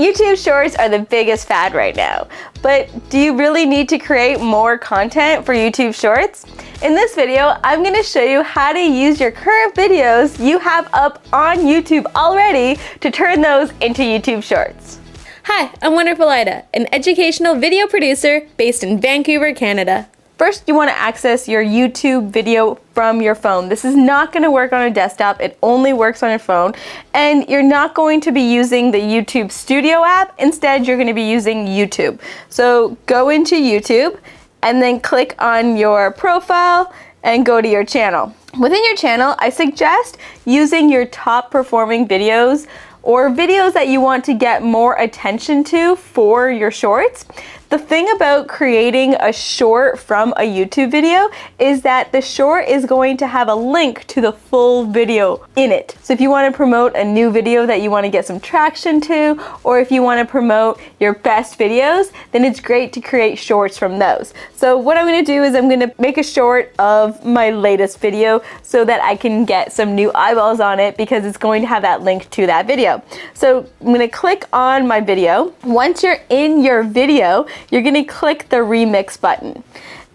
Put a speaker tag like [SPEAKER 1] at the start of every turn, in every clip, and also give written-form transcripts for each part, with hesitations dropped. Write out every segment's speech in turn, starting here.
[SPEAKER 1] YouTube Shorts are the biggest fad right now, but do you really need to create more content for YouTube Shorts? In this video, I'm going to show you how to use your current videos you have up on YouTube already to turn those into YouTube Shorts.
[SPEAKER 2] Hi, I'm Wonderful Ida, an educational video producer based in Vancouver, Canada.
[SPEAKER 1] First, you want to access your YouTube video from your phone. This is not going to work on a desktop. It only works on your phone. And you're not going to be using the YouTube Studio app. Instead, you're going to be using YouTube. So go into YouTube and then click on your profile and go to your channel. Within your channel, I suggest using your top performing videos or videos that you want to get more attention to for your shorts. The thing about creating a short from a YouTube video is that the short is going to have a link to the full video in it. So if you want to promote a new video that you want to get some traction to, or if you want to promote your best videos, then it's great to create shorts from those. So what I'm going to do is I'm going to make a short of my latest video so that I can get some new eyeballs on it because it's going to have that link to that video. So I'm going to click on my video. Once you're in your video, you're going to click the remix button,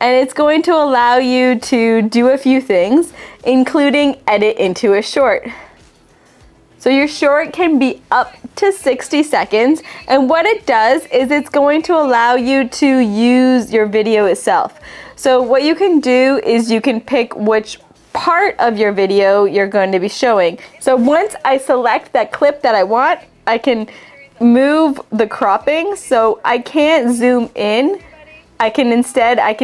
[SPEAKER 1] and it's going to allow you to do a few things, including edit into a short. So your short can be up to 60 seconds, and what it does is it's going to allow you to use your video itself. So what you can do is you can pick which part of your video you're going to be showing. So once I select that clip that I want, I can move the cropping so I can't zoom in. I can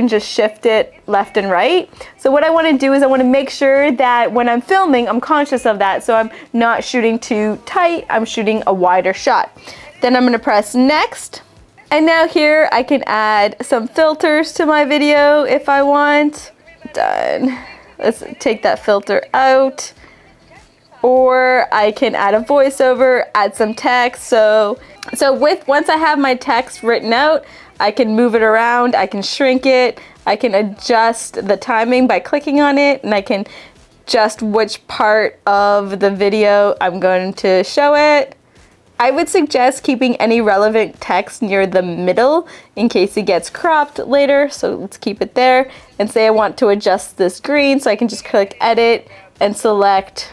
[SPEAKER 1] just shift it left and right. So what I want to do is I want to make sure that when I'm filming, I'm conscious of that. So I'm not shooting too tight, I'm shooting a wider shot. Then I'm going to press next. And now here I can add some filters to my video if I want. Done. Let's take that filter out. Or I can add a voiceover, add some text. So once I have my text written out, I can move it around, I can shrink it, I can adjust the timing by clicking on it, and I can adjust which part of the video I'm going to show it. I would suggest keeping any relevant text near the middle in case it gets cropped later. So let's keep it there, and say I want to adjust this green, so I can just click edit and select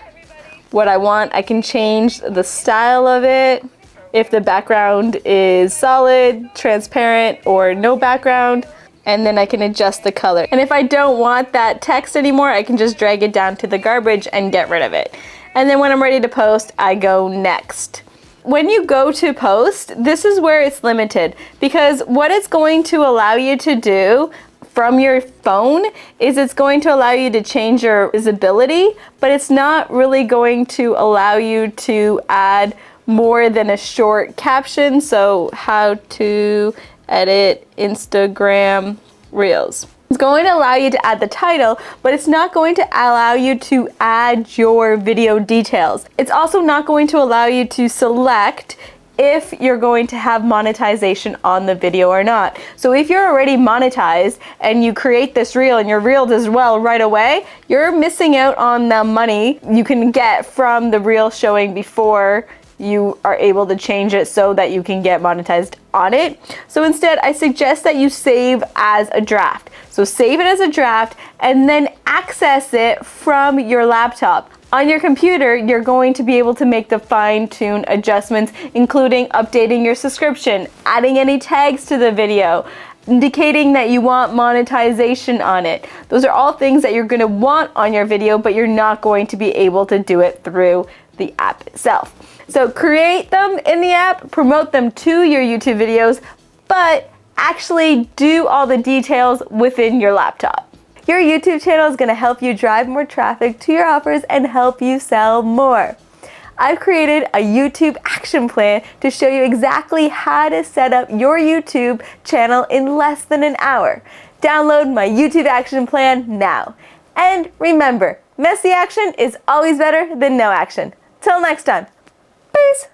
[SPEAKER 1] what I want. I can change the style of it, if the background is solid, transparent, or no background, and then I can adjust the color. And if I don't want that text anymore, I can just drag it down to the garbage and get rid of it. And then when I'm ready to post, I go next. When you go to post, this is where it's limited, because what it's going to allow you to do from your phone is it's going to allow you to change your visibility, but it's not really going to allow you to add more than a short caption. So how to edit Instagram Reels. It's going to allow you to add the title, but it's not going to allow you to add your video details. It's also not going to allow you to select if you're going to have monetization on the video or not. So if you're already monetized and you create this reel and your reel does well right away, you're missing out on the money you can get from the reel showing before you are able to change it so that you can get monetized on it. So instead, I suggest that you save as a draft. So save it as a draft and then access it from your laptop. On your computer, you're going to be able to make the fine-tune adjustments, including updating your subscription, adding any tags to the video, indicating that you want monetization on it. Those are all things that you're going to want on your video, but you're not going to be able to do it through the app itself. So create them in the app, promote them to your YouTube videos, but actually do all the details within your laptop. Your YouTube channel is going to help you drive more traffic to your offers and help you sell more. I've created a YouTube action plan to show you exactly how to set up your YouTube channel in less than an hour. Download my YouTube action plan now. And remember, messy action is always better than no action. Till next time, peace!